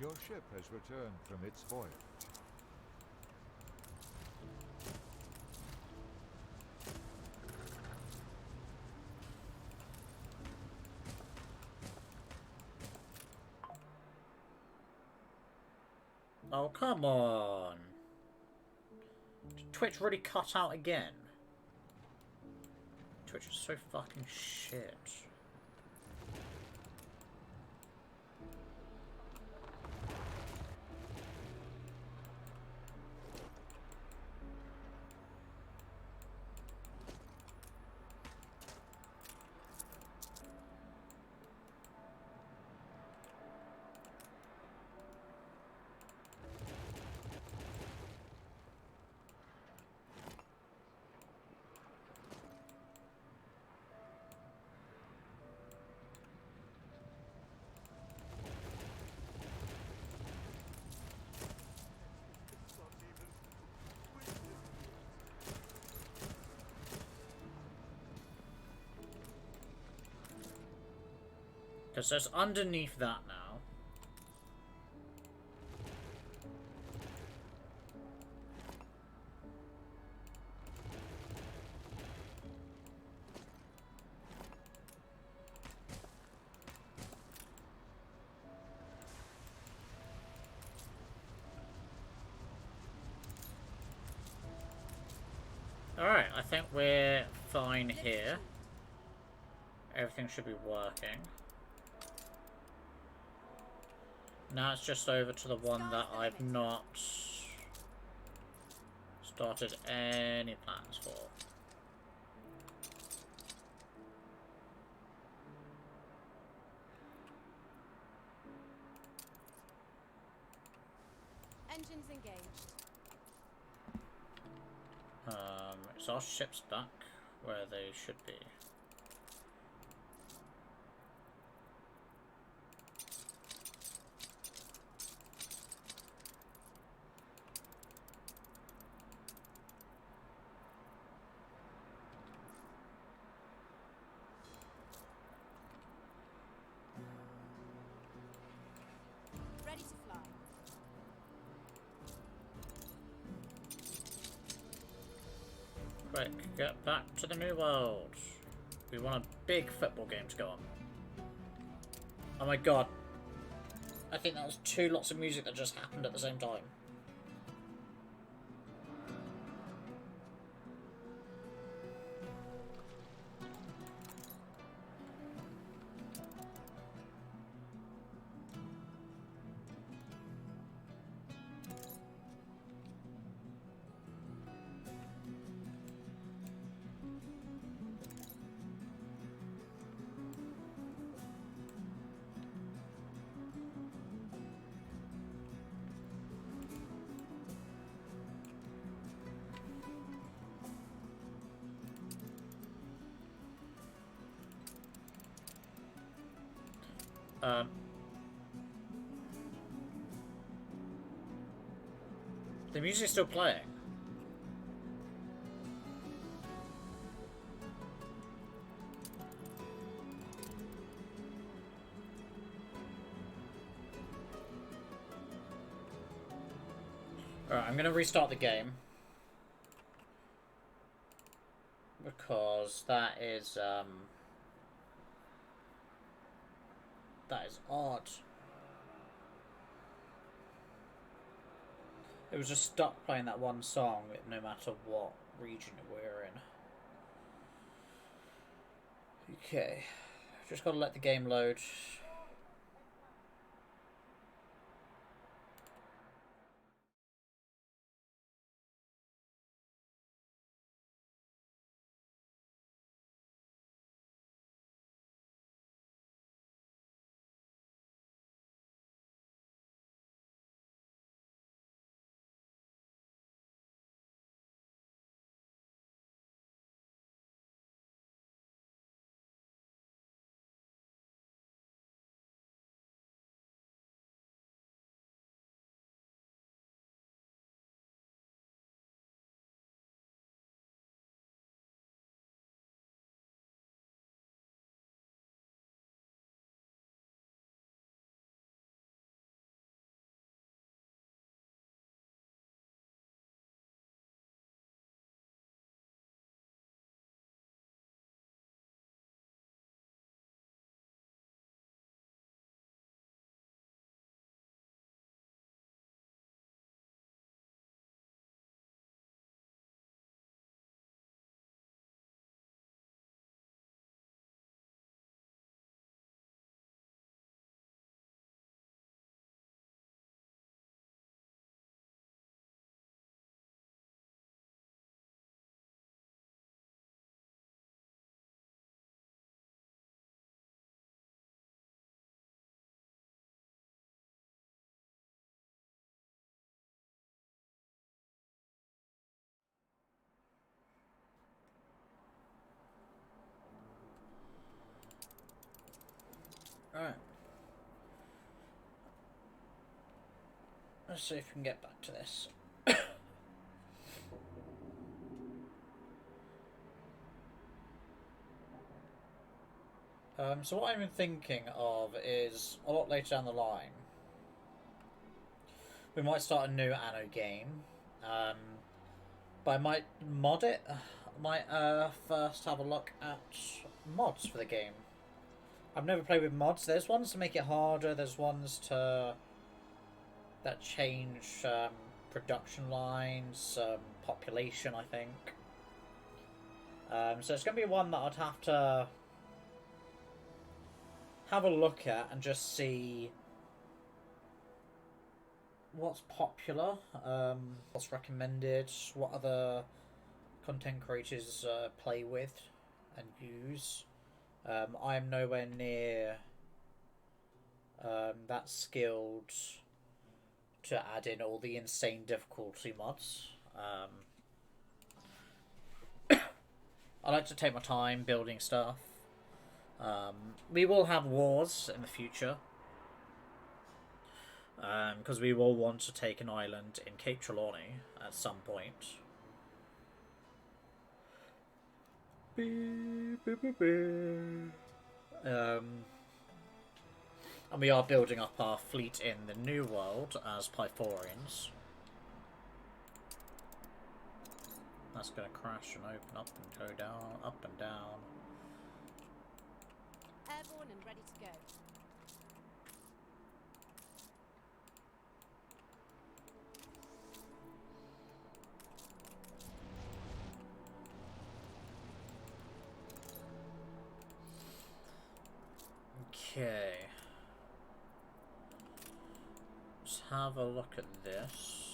Your ship has returned from its voyage. Oh, come on. Did Twitch really cut out again? Twitch is so fucking shit. Because it's underneath that now. Alright, I think we're fine here. Everything should be working. Now it's just over to the one that I've not started any plans for. Engines engaged. Is our ships back where they should be? Ready to fly. Quick, get back to the new world. We want a big football game to go on. Oh my god. I think that was two lots of music that just happened at the same time. The music's still playing. Alright, I'm gonna restart the game. Because that is odd. It was just stuck playing that one song no matter what region we're in. Okay. Just gotta let the game load. Alright. Let's see if we can get back to this. So what I've been thinking of is, a lot later down the line, we might start a new Anno game. But I might mod it. I might first have a look at mods for the game. I've never played with mods. There's ones to make it harder. There's ones that change production lines, population, I think. So it's going to be one that I'd have to have a look at and just see what's popular, what's recommended, what other content creators play with and use. I am nowhere near that skilled to add in all the insane difficulty mods. I like to take my time building stuff. We will have wars in the future. Because we will want to take an island in Cape Trelawney at some point. And we are building up our fleet in the New World as Pythorians. That's going to crash and open up and go down, up and down. Airborne and ready to go. Okay. Let's have a look at this.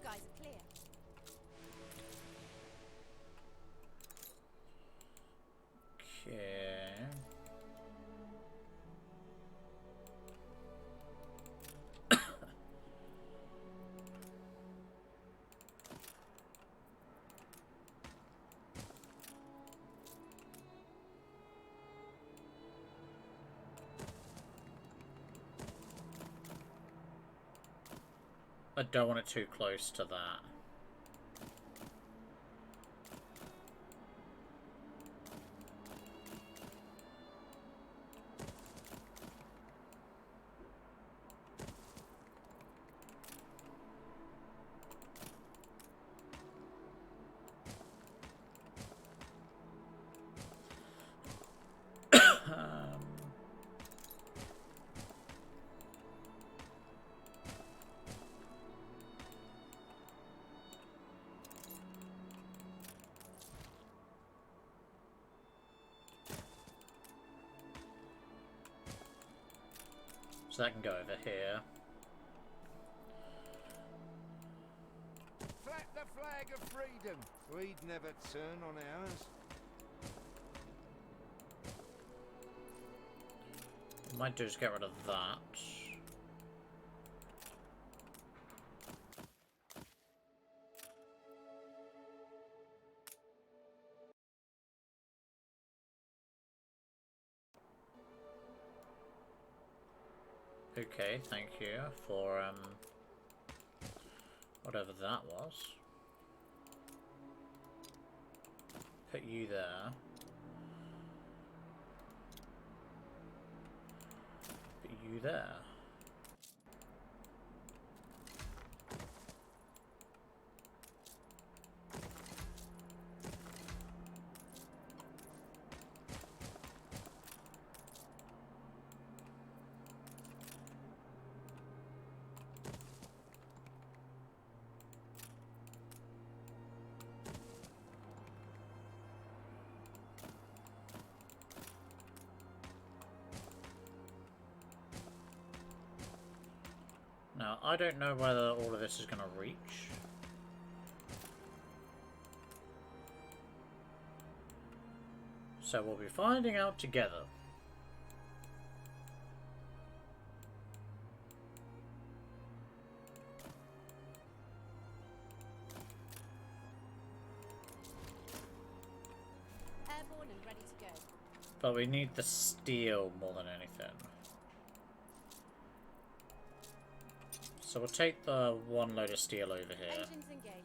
Skies are clear. Okay. I don't want it too close to that. So that can go over here. Flap the flag of freedom. We'd never turn on ours. Might just get rid of that. Okay, thank you for whatever that was. Put you there. Put you there. Now, I don't know whether all of this is going to reach. So we'll be finding out together. Airborne and ready to go. But we need the steel more than anything. So we'll take the one load of steel over here. Engines engaged.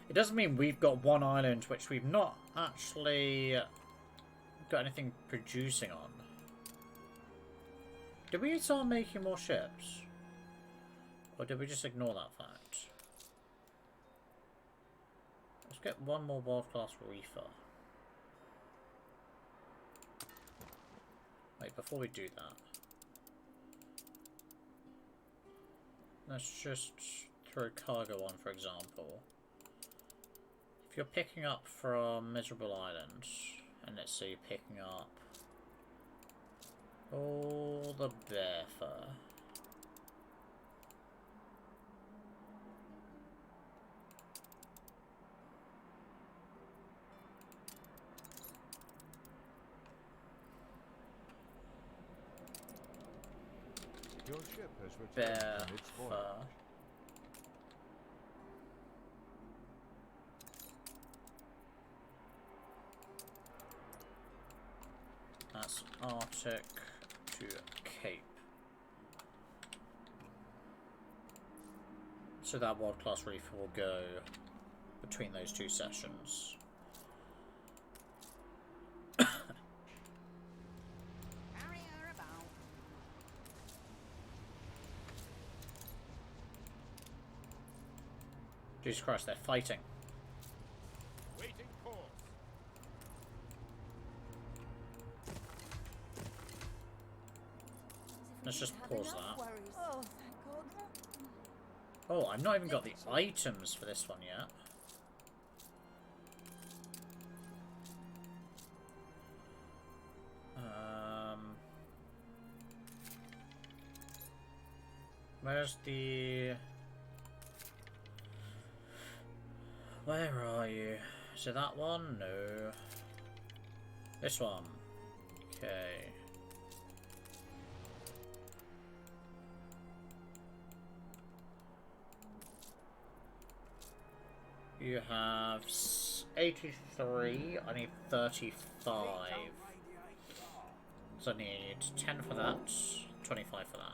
It doesn't mean we've got one island which we've not actually got anything producing on. Did we start making more ships? Or did we just ignore that fact? Let's get one more world-class reefer. Wait, before we do that, let's just throw cargo on, for example. If you're picking up from Miserable Island, and let's say you're picking up all the bear fur. Your ship has returned Bear from its fur. voyage. That's Artic to Cape. So that world-class reefer will go between those two sessions. Carry her about. Jesus Christ, they're fighting. Waiting course. Let's just pause that. Worries. Oh, thank God. Oh, I've not even got the items for this one yet. Where's the... Where are you? Is it that one? No. This one. Okay. You have 83. I need 35. So I need 10 for that, 25 for that.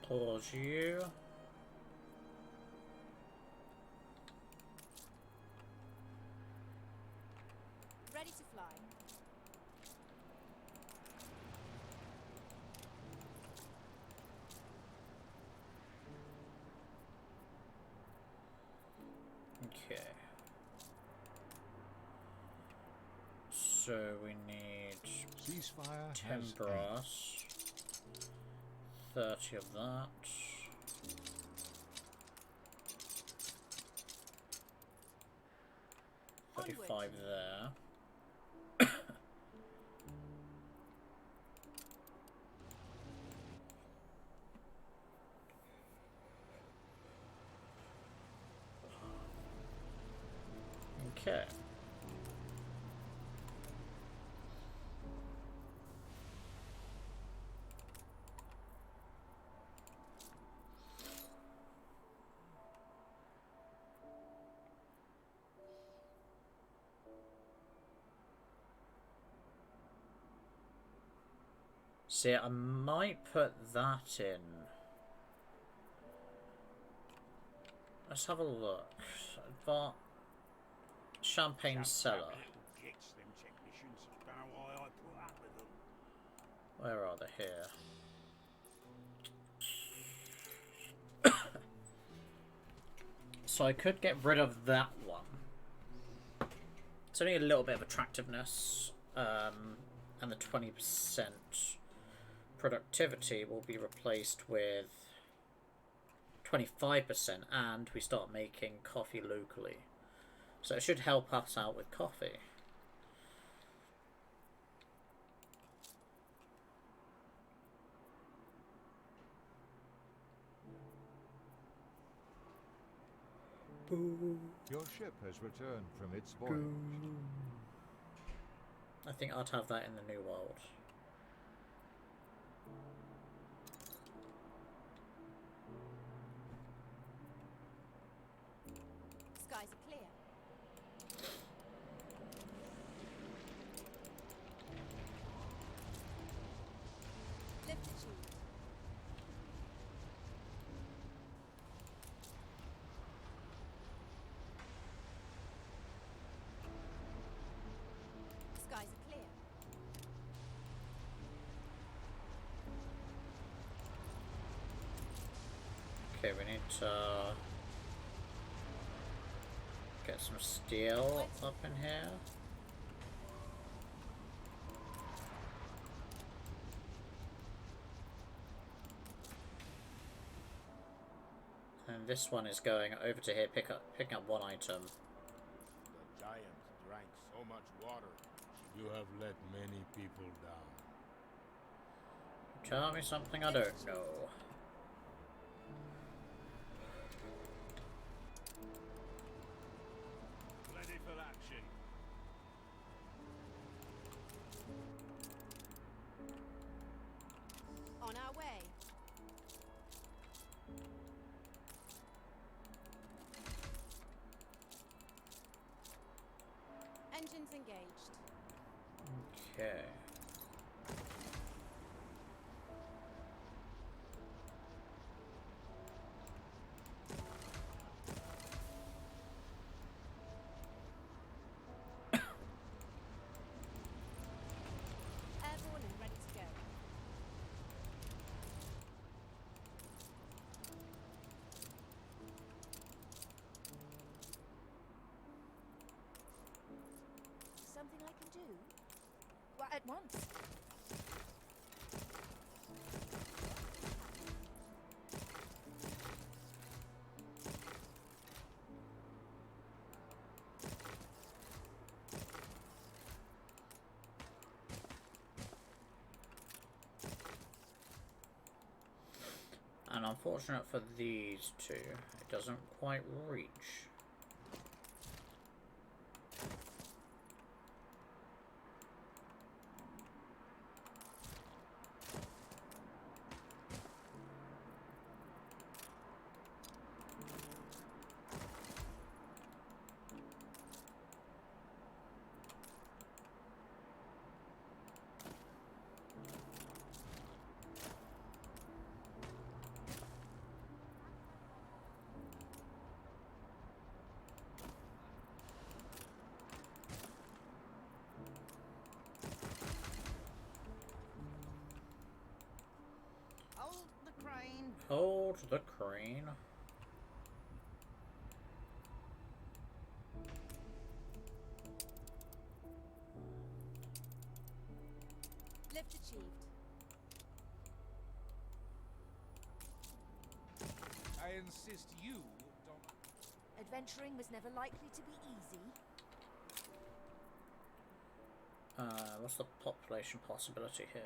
Pause you. Ready to fly. Okay. So we need Ceasefire 10 has brass, 30 of that. Onward. 35 there. Okay. See, I might put that in. Let's have a look. But Champagne cellar. Where are they here? So I could get rid of that one. It's only a little bit of attractiveness, and the 20% productivity will be replaced with 25%, and we start making coffee locally. So it should help us out with coffee. Your ship has returned from its voyage. I think I'd have that in the New World. Skies are clear. Lift achieved. Skies are clear. Okay, we need to get some steel up in here. And this one is going over to here, picking up one item. The giants drank so much water. You have let many people down. Tell me something I don't know. Ready for action. On our way. Engines engaged. Okay. Airborne and ready to go. Something I can do? Well, at once. And unfortunate for these two, it doesn't quite reach. Hold the crane. Hold the crane. Lift achieved. I insist you don't... Adventuring was never likely to be easy. What's the population possibility here?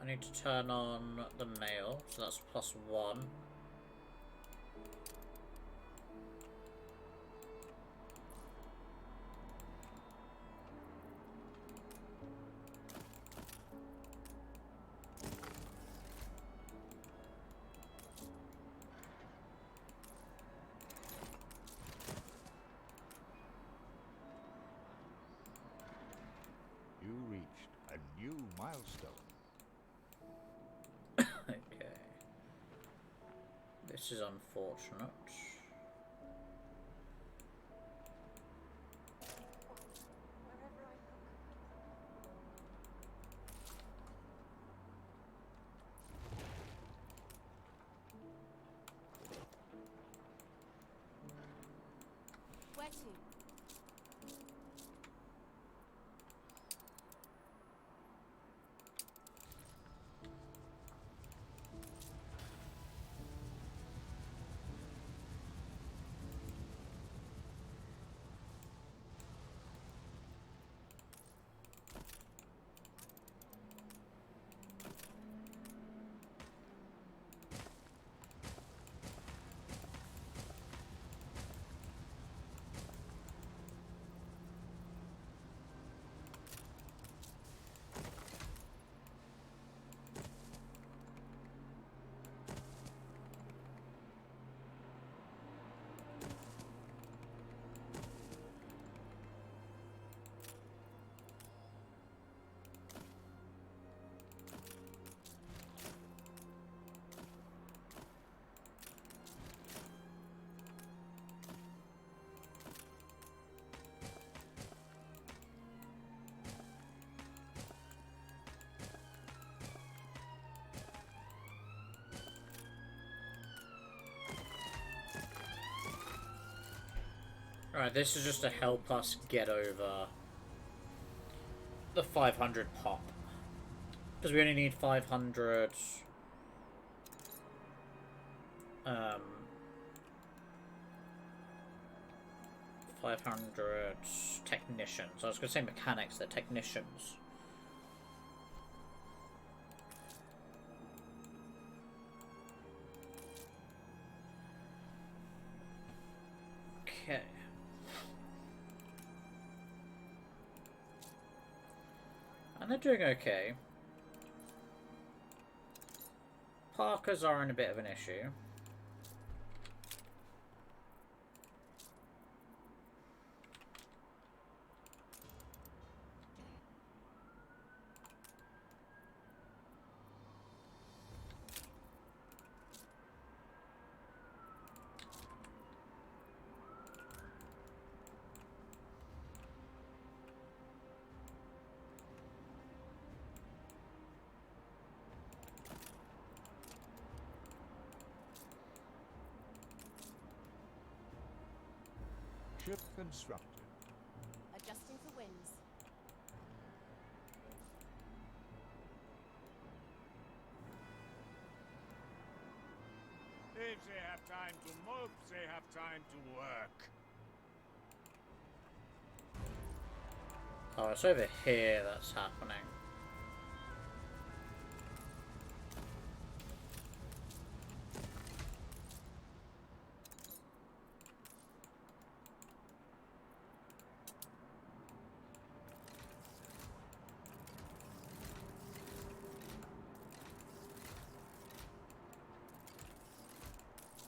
I need to turn on the mail, so that's +1. You reached a new milestone. Okay. This is unfortunate. Where to? Alright, this is just to help us get over the 500 pop. Because we only need 500... 500 technicians. I was going to say mechanics, they're technicians. Okay. And they're doing okay. Parkers are in a bit of an issue. Ship constructed. Adjusting for winds. If they have time to mope, they have time to work. Oh, it's over here that's happening.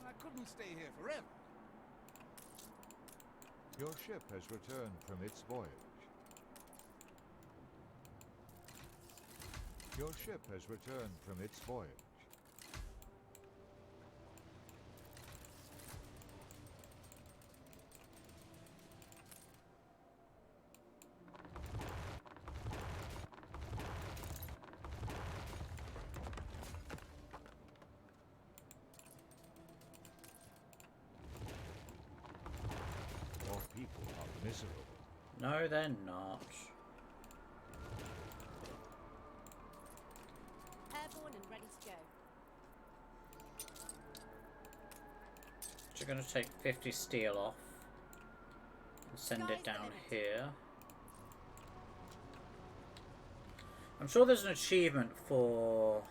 I couldn't stay here forever. Your ship has returned from its voyage. Your ship has returned from its voyage. Your people are miserable. No, they're not. Airborne and ready to go. So you're going to take 50 steel off and send it Sky's the down limit. here. I'm sure there's an achievement for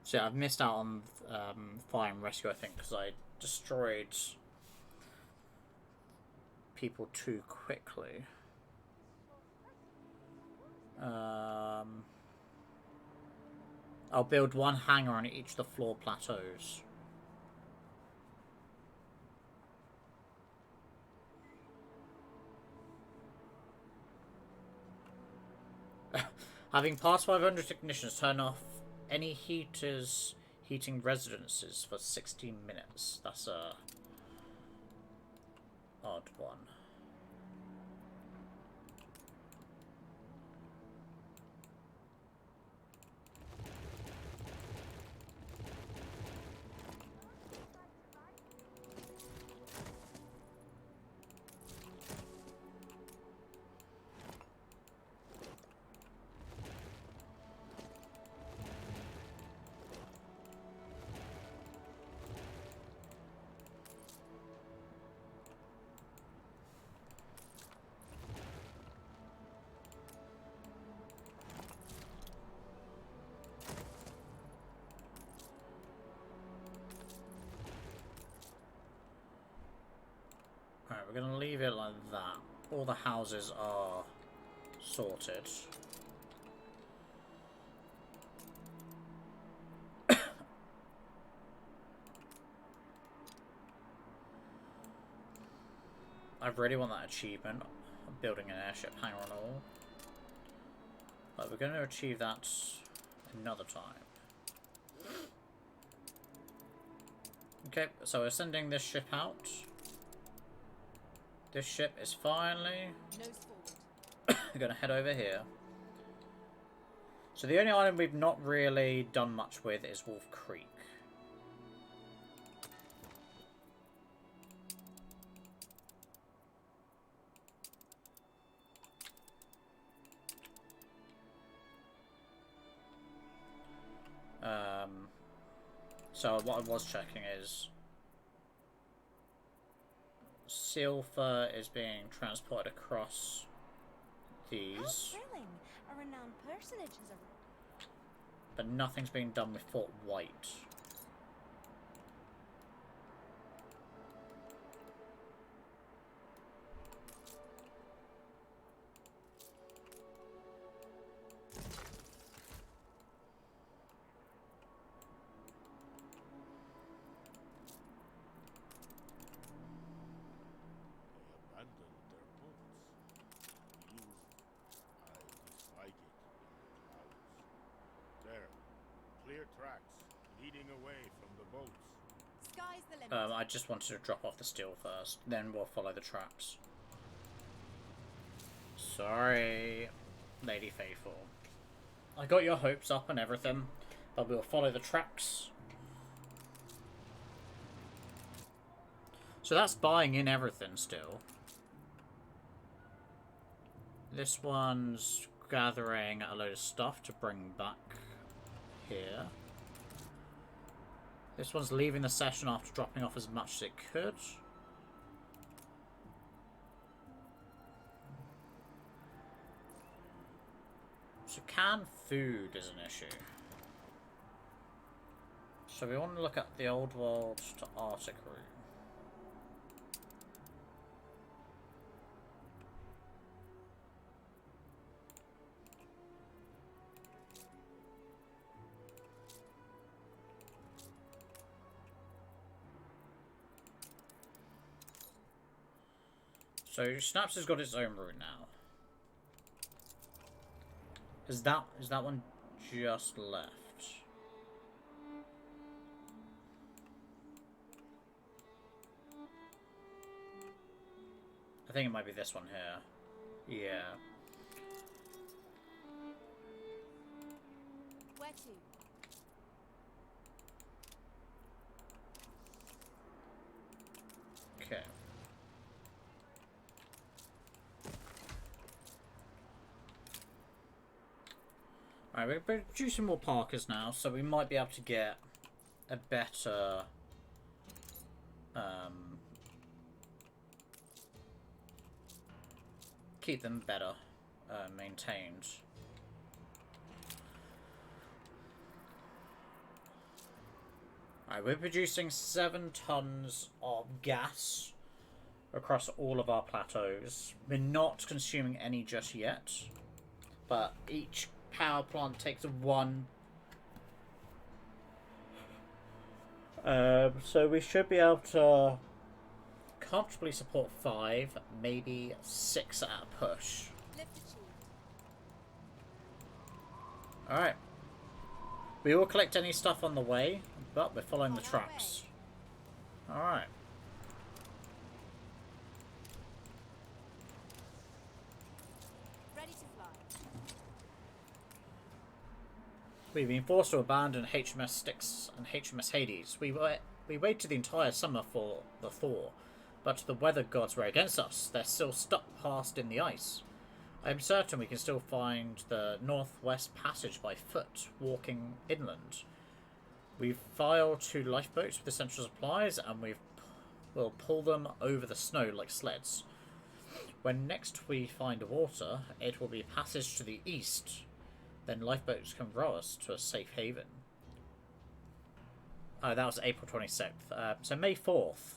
so yeah, I've missed out on fire and rescue, I think, because I destroyed people too quickly. I'll build one hangar on each of the floor plateaus. Having passed 500 technicians, turn off any heaters heating residences for 16 minutes. That's a odd one. Alright, we're going to leave it like that. All the houses are sorted. I really want that achievement of building an airship hangar and all. But we're going to achieve that another time. Okay, so we're sending this ship out. This ship is finally going to head over here. So the only island we've not really done much with is Wolf Creek. So what I was checking is silver is being transported across these. How thrilling! A renowned personage has arrived. But nothing's being done with Fort White. I just wanted to drop off the steel first, then we'll follow the tracks. Sorry, Lady Faithful. I got your hopes up and everything, but we'll follow the tracks. So that's buying in everything still. This one's gathering a load of stuff to bring back here. This one's leaving the session after dropping off as much as it could. So canned food is an issue. So we want to look at the old world to Artic route. So Snaps has got its own route now. Is that one just left? I think it might be this one here. Yeah. Where to? Okay. Alright, we're producing more Parkers now, so we might be able to get a better keep them better maintained. Alright, we're producing 7 tons of gas across all of our plateaus. We're not consuming any just yet, but each power plant takes 1. So we should be able to comfortably support 5, maybe 6 at a push. Lift achieved. Alright. We will collect any stuff on the way, but we're following the tracks. Alright. Ready to fly. We've been forced to abandon HMS Styx and HMS Hades. We waited the entire summer for the thaw, but the weather gods were against us. They're still stuck fast in the ice. I am certain we can still find the northwest passage by foot, walking inland. We've filed 2 lifeboats with essential supplies, and we'll pull them over the snow like sleds. When next we find water, it will be passage to the east. Then lifeboats can row us to a safe haven. Oh, that was April 26th. So May 4th.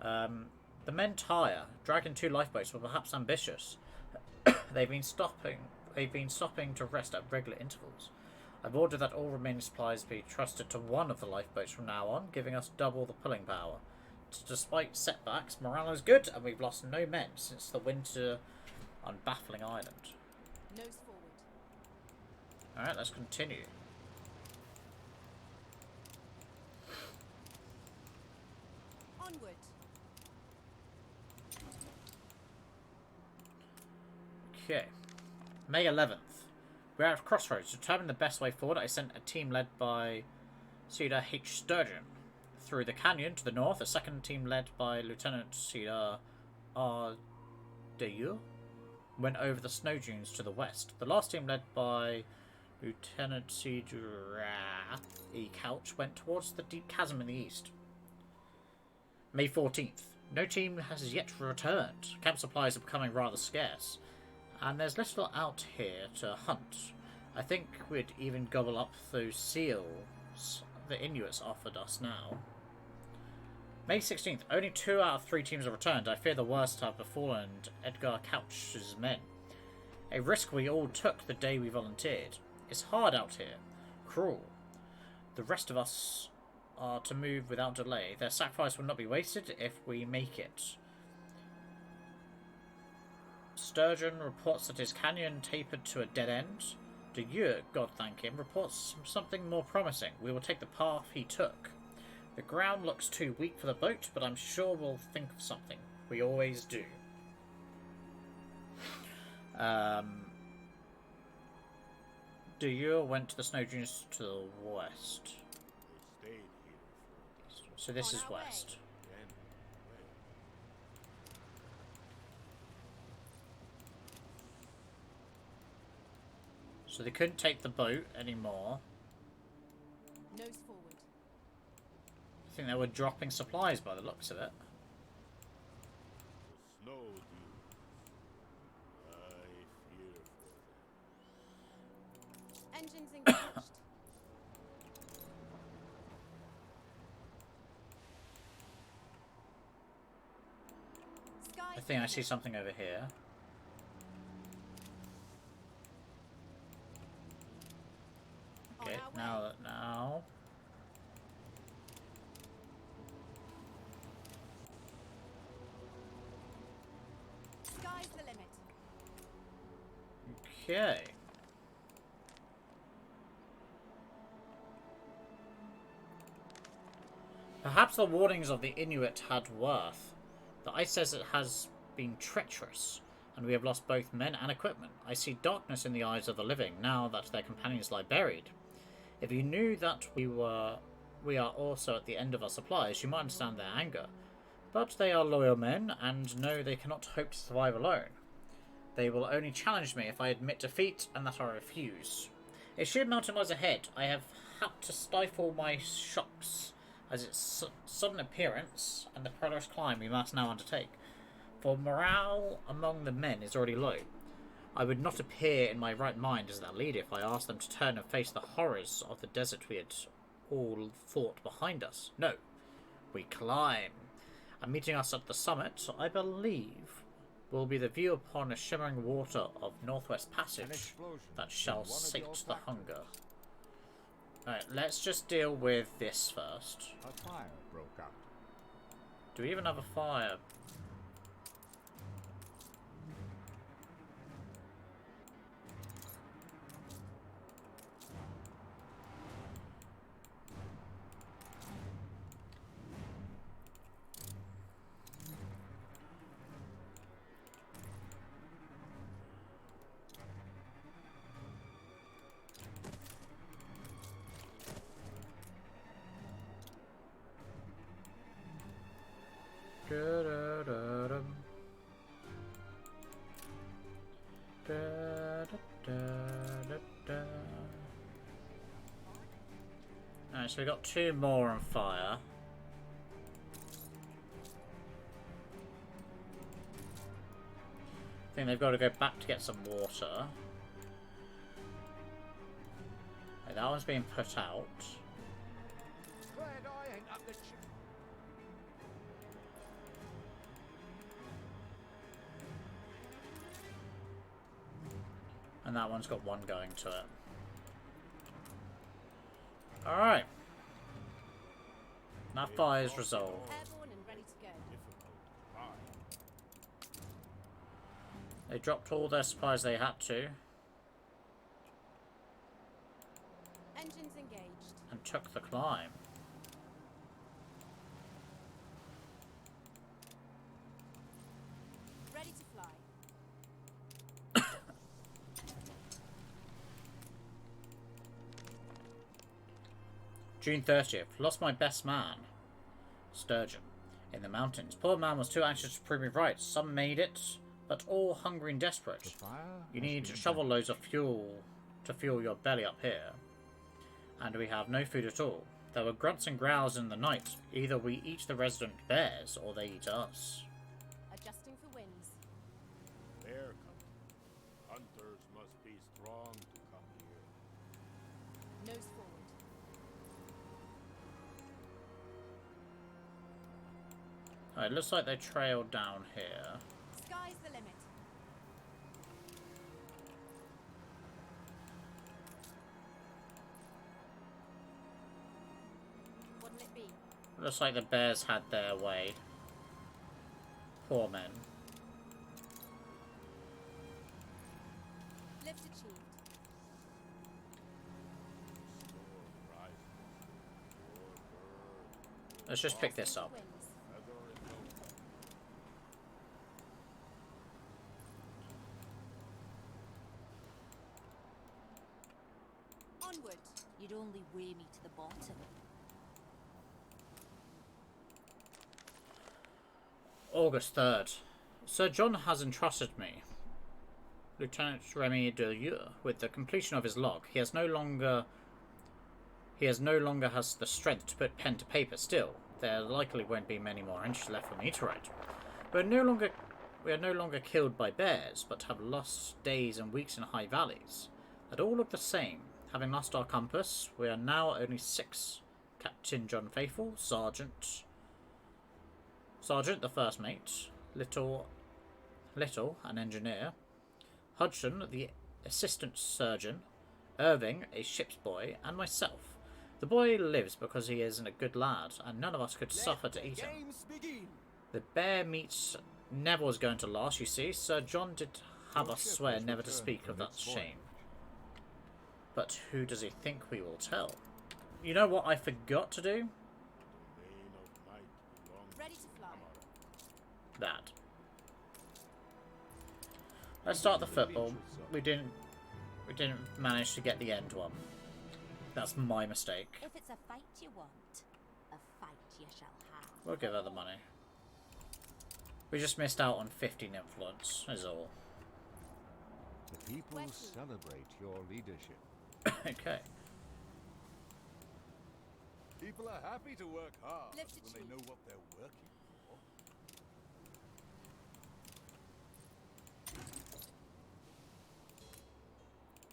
The men tire. Dragging 2 lifeboats were perhaps ambitious. They've been stopping to rest at regular intervals. I've ordered that all remaining supplies be trusted to one of the lifeboats from now on, giving us double the pulling power. Despite setbacks, morale is good, and we've lost no men since the winter on Baffling Island. Nose forward. Alright, let's continue. Onward. Okay. May 11th. We're at a crossroads. To determine the best way forward, I sent a team led by Cedar H. Sturgeon through the canyon to the north. A second team led by Lieutenant Cedar R. Deyu went over the snow dunes to the west. The last team led by Lieutenant Cedar E. Couch went towards the deep chasm in the east. May 14th. No team has yet returned. Camp supplies are becoming rather scarce, and there's little out here to hunt. I think we'd even gobble up those seals the Inuits offered us now. May 16th. Only 2 out of 3 teams have returned. I fear the worst have befallen Edgar Couch's men. A risk we all took the day we volunteered. It's hard out here. Cruel. The rest of us are to move without delay. Their sacrifice will not be wasted if we make it. Sturgeon reports that his canyon tapered to a dead end. De Yeux, God thank him, reports something more promising. We will take the path he took. The ground looks too weak for the boat, but I'm sure we'll think of something. We always do. De Yeux went to the snow dunes to the west. They stayed here for So this On is our way. west. then. So they couldn't take the boat anymore. Nose forward. I think they were dropping supplies by the looks of it. The snow dunes. I fear for them. Engines engaged. Sky I think I forward. see something over here. On Okay, our way. now. Sky's the limit. Okay. Perhaps the warnings of the Inuit had worth. The ice says it has been treacherous, and we have lost both men and equipment. I see darkness in the eyes of the living, now that their companions lie buried. If you knew that we are also at the end of our supplies, you might understand their anger. But they are loyal men, and know they cannot hope to survive alone. They will only challenge me if I admit defeat, and that I refuse. A sheer mountain lies ahead. I have had to stifle my shocks as its sudden appearance and the perilous climb we must now undertake. For morale among the men is already low. I would not appear in my right mind as their leader if I asked them to turn and face the horrors of the desert we had all thought behind us. No, we climb. And meeting us at the summit, I believe, will be the view upon the shimmering water of Northwest An Passage explosion. that shall in one of sate your the factories. hunger. Alright, let's just deal with this first. A fire broke out. Do we even have a fire? so we got 2 more on fire. I think they've got to go back to get some water. Okay, that one's being put out. Glad I ain't up the And that one's got 1 going to it. Alright. That fire is resolved. Airborne and ready to go. They dropped all their supplies they had to. Engines engaged. And took the climb. Ready to fly. June 30th. Lost my best man, Sturgeon, in the mountains. Poor man was too anxious to prove me right. Some made it, but all hungry and desperate. You need shovel loads of fuel to fuel your belly up here. And we have no food at all. There were grunts and growls in the night. Either we eat the resident bears, or they eat us. Adjusting for winds. Bear country. Hunters must be strong to come here. Nose forward. Alright, looks like they trailed down here. Sky's the limit. What'll it be? Looks like the bears had their way. Poor men. Lift achieved. Storm rises. Your bird. Let's just pick this up. Winds. Feather in no Onward. You'd only weigh me to the bottom. August 3rd. Sir John has entrusted me, Lieutenant Remy de Lieu, with the completion of his log. He no longer has the strength to put pen to paper. Still, there likely won't be many more entries left for me to write. We are no longer killed by bears, but have lost days and weeks in high valleys that all look the same. Having lost our compass, we are now only 6. Captain John Faithful, Sergeant, the first mate, Little, an engineer, Hudson, the assistant surgeon, Irving, a ship's boy, and myself. The boy lives because he is a good lad, and none of us could suffer to eat him. The bear meat never was going to last, you see. Sir John did have us swear never to speak of that shame. But who does he think we will tell? You know what I forgot to do? domain of night belongs Ready to fly. That. Let's start the football. We didn't manage to get the end one. That's my mistake. If it's a fight you want, a fight you shall have. We'll give her the money. We just missed out on 15 influence, is all. The people celebrate your leadership. Okay. People are happy to work hard Lift when achieved. they know what they're working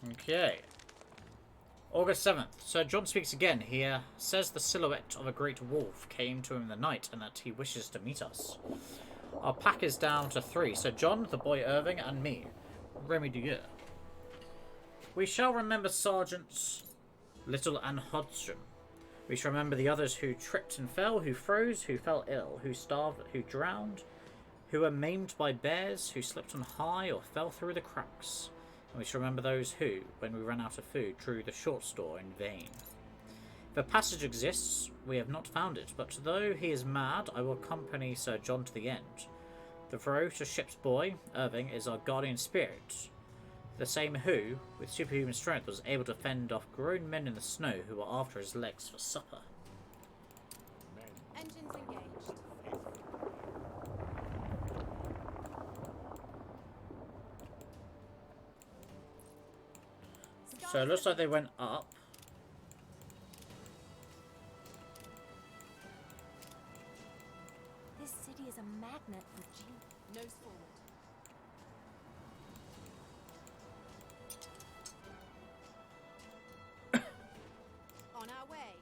for. Okay. August 7th. Sir John speaks again. He says the silhouette of a great wolf came to him in the night and that he wishes to meet us. Our pack is down to 3. Sir John, the boy Irving, and me, Remy Dieu. We shall remember Sergeants Little and Hodgson. We shall remember the others who tripped and fell, who froze, who fell ill, who starved, who drowned, who were maimed by bears, who slipped on high or fell through the cracks. And we shall remember those who, when we ran out of food, drew the short straw in vain. If a passage exists, we have not found it, but though he is mad, I will accompany Sir John to the end. The ferocious ship's boy, Irving, is our guardian spirit, the same who, with superhuman strength, was able to fend off grown men in the snow who were after his legs for supper. Engines engaged. So it looks like they went up. forward. On our way.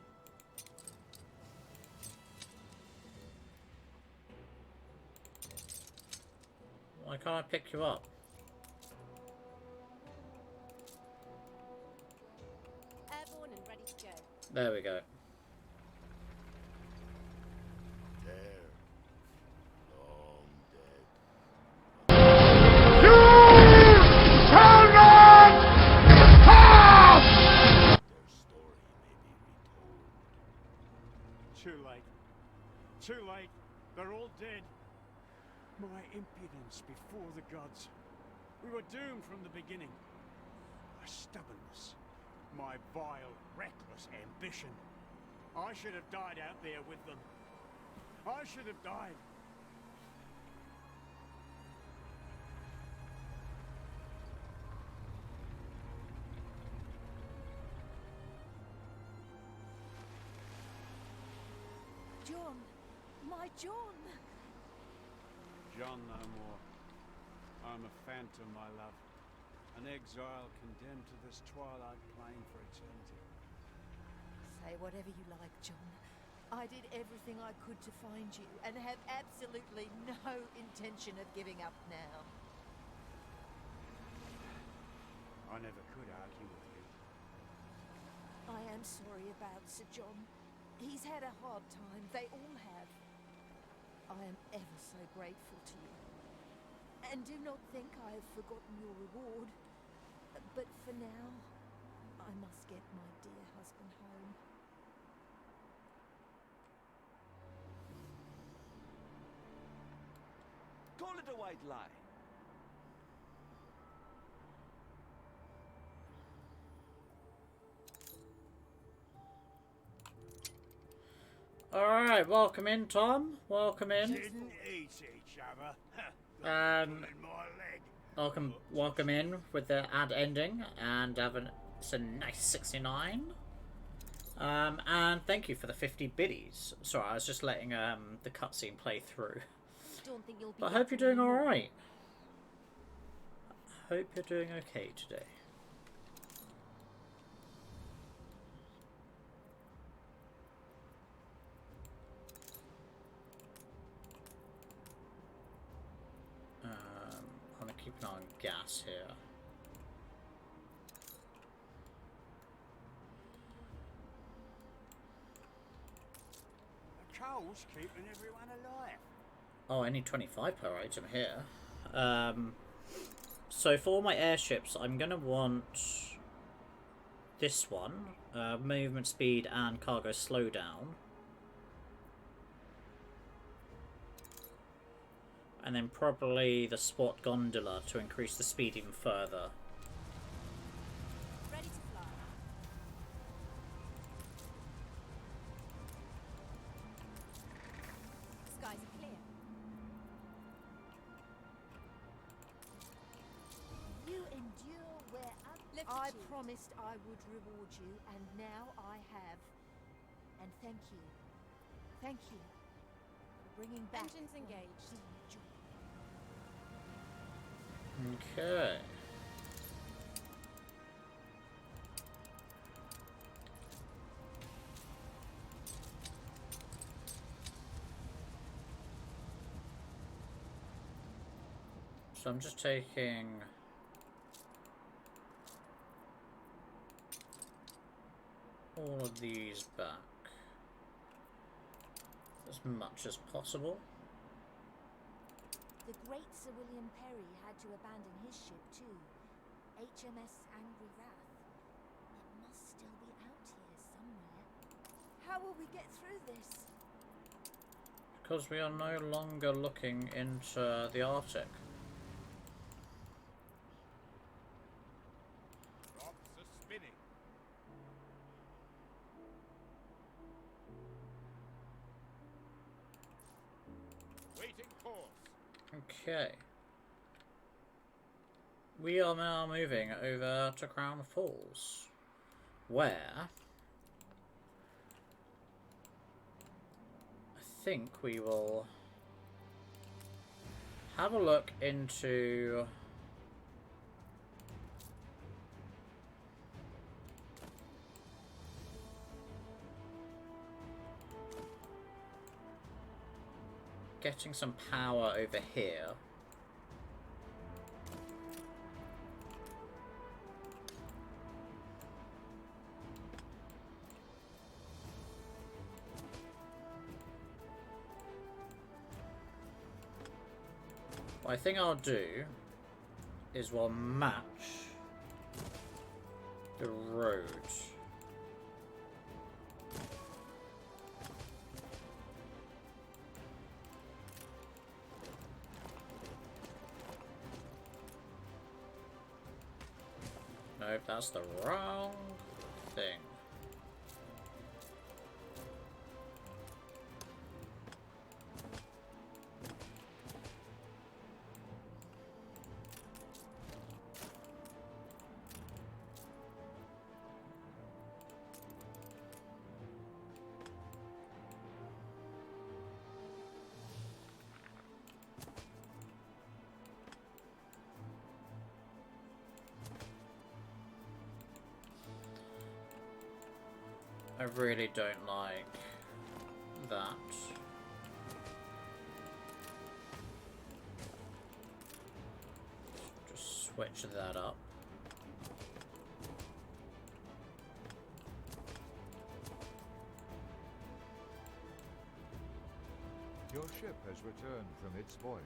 Why can't I pick you up? Airborne and ready to go. There we go. There. Long dead. Their story may be retold. Too late. Too late. They're all dead. My impudence before the gods. We were doomed from the beginning. My stubbornness. My vile, reckless ambition. I should have died out there with them. I should have died. John! My John! John no more. I'm a phantom, my love. An exile condemned to this twilight plain for eternity. Say whatever you like, John. I did everything I could to find you, and have absolutely no intention of giving up now. I never could argue with you. I am sorry about Sir John. He's had a hard time. They all have. I am ever so grateful to you. And do not think I have forgotten your reward. But for now, I must get my dear husband home. Call it a white lie. Alright, welcome in, Tom. Welcome in. Didn't eat each other. Um, welcome in with the ad ending, and it's a nice 69. And thank you for the 50 biddies. Sorry, I was just letting the cutscene play through. Don't think you'll be. But I hope you're doing alright. Hope you're doing okay today. I'm gonna keep an eye on gas here. The coal's keeping everyone alive. Oh, I need 25 per item here. So for all my airships, I'm gonna want this one, movement speed and cargo slowdown. And then probably the spot gondola to increase the speed even further. Ready to fly. Skies are clear. You endure where Lift I achieved. promised I would reward you, and now I have. And thank you. Thank you for bringing back Engines engaged. my joy. Okay. So I'm just taking all of these back as much as possible. The great Sir William Perry had to abandon his ship too. HMS Angry Wrath. It must still be out here somewhere. How will we get through this? Because we are no longer looking into the Arctic. Drops are spinning. Waiting course. Okay. We are now moving over to Crown Falls, where I think we will have a look into... getting some power over here. What I think I'll do is we'll match the road. Nope, that's the wrong thing. I really don't like that. Just switch that up. Your ship has returned from its voyage.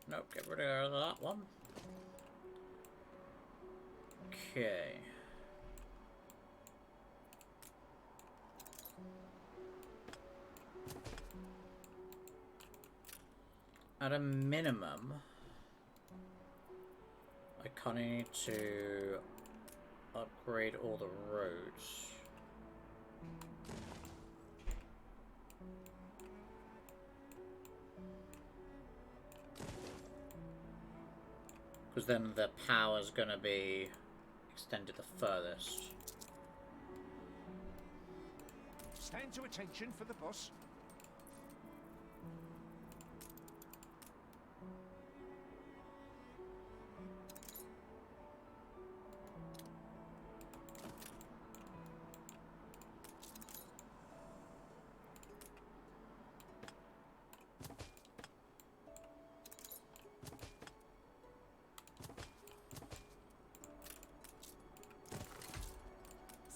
Nope, get rid of that one. Okay. At a minimum, I kind of need to upgrade all the roads. Because then the power's gonna be extended the furthest. Stand to attention for the boss.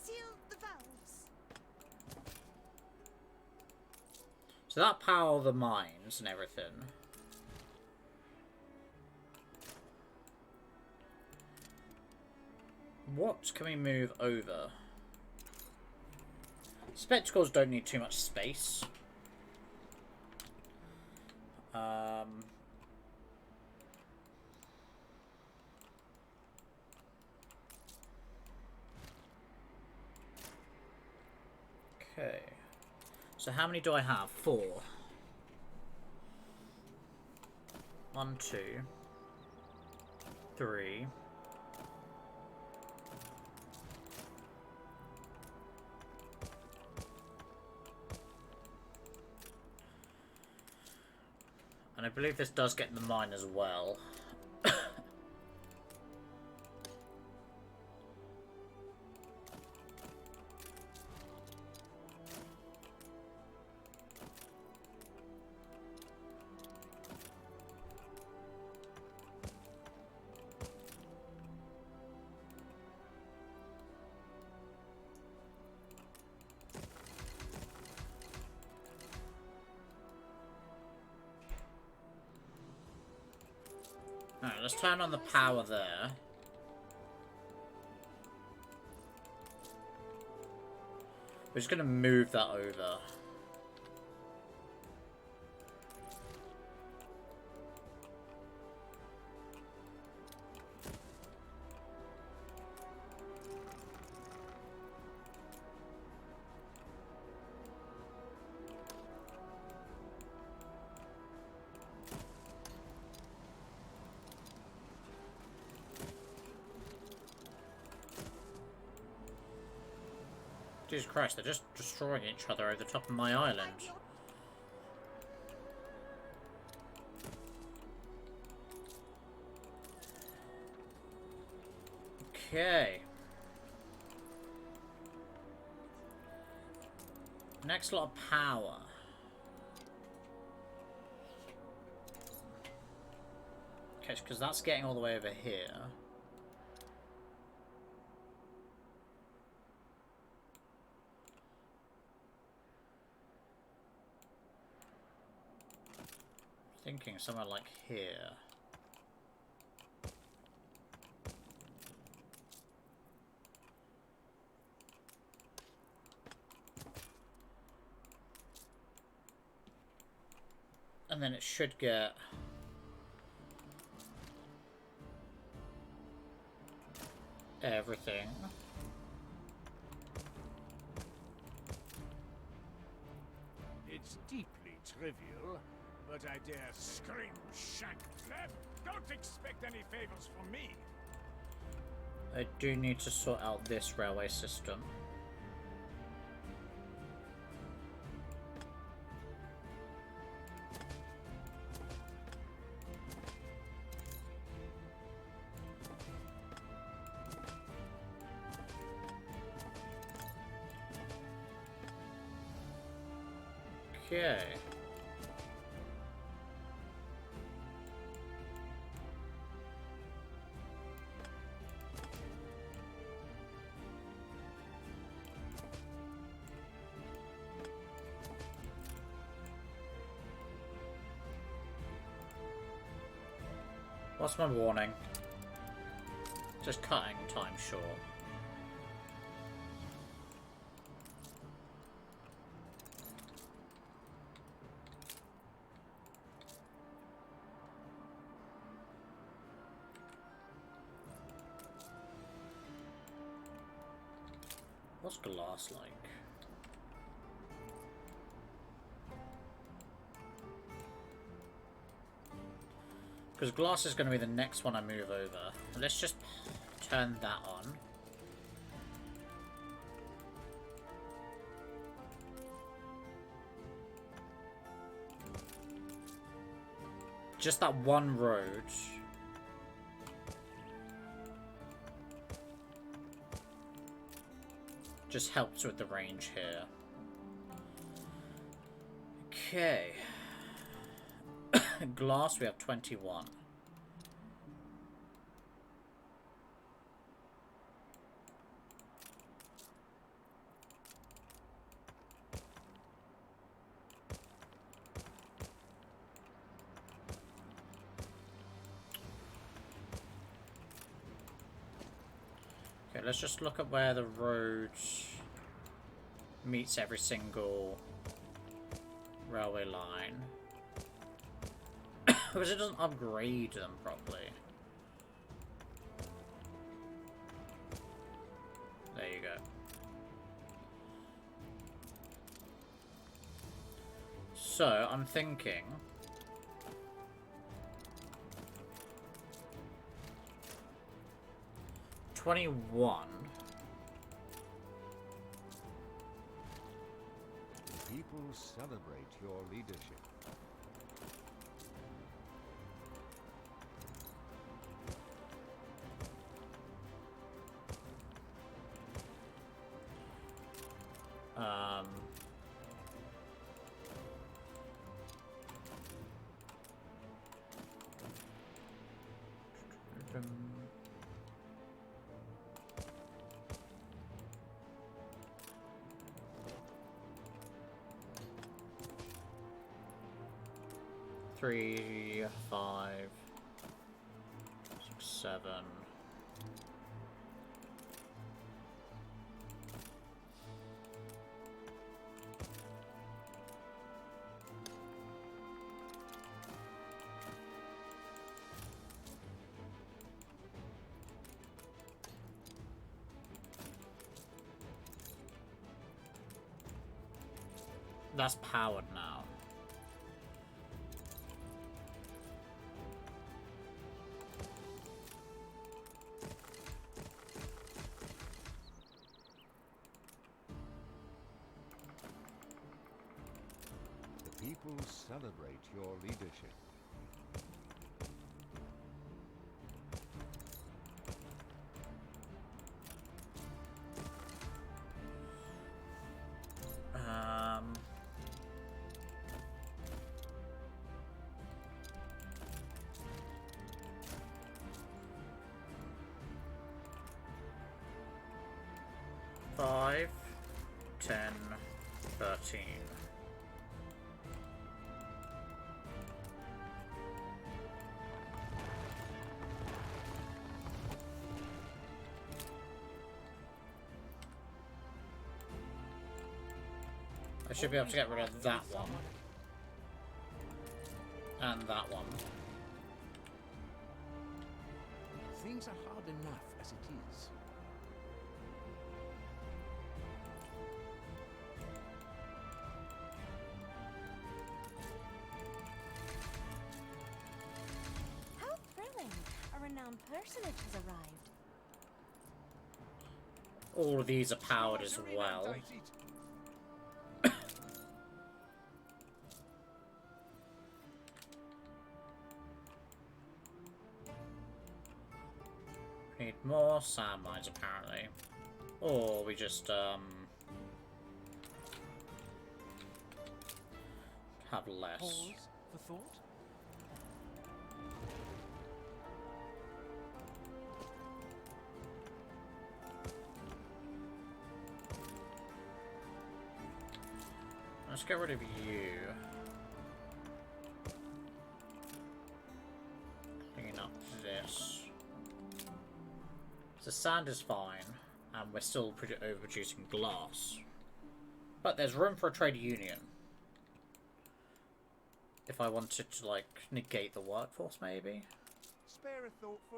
Seal the valves. So that power the mines and everything. What can we move over? Spectacles don't need too much space. Okay. So how many do I have? 4. 1, 2, 3. And I believe this does get in the mine as well. Alright, let's turn on the power there. We're just going to move that over. Jesus Christ, they're just destroying each other over the top of my island. Okay. Next lot of power. Okay, because that's getting all the way over here. Thinking somewhere like here. And then it should get everything. It's deeply trivial, but I dare scream shank flap. Don't expect any favors from me. I do need to sort out this railway system. Okay. What's my warning? Just cutting time short. What's glass like? Because glass is going to be the next one I move over. Let's just turn that on. Just that one road. Just helps with the range here. Okay. Glass, we have 21. Okay, let's just look at where the road meets every single railway line. Because it doesn't upgrade them properly. There you go. So, I'm thinking... $21. People celebrate your leadership. Um... 3, 5, 6, 7. That's powered now. people celebrate your leadership. Um, five, 10, 13. I should be able to get rid of that one. And that one. Things are hard enough as it is. How thrilling! A renowned personage has arrived. All of these are powered as well. Need more sand mines apparently. Or we just have less. Pause for thought. Let's get rid of you. Clean up this. So sand is fine, and we're still overproducing glass. But there's room for a trade union. If I wanted to, like, negate the workforce, maybe? Spare a thought for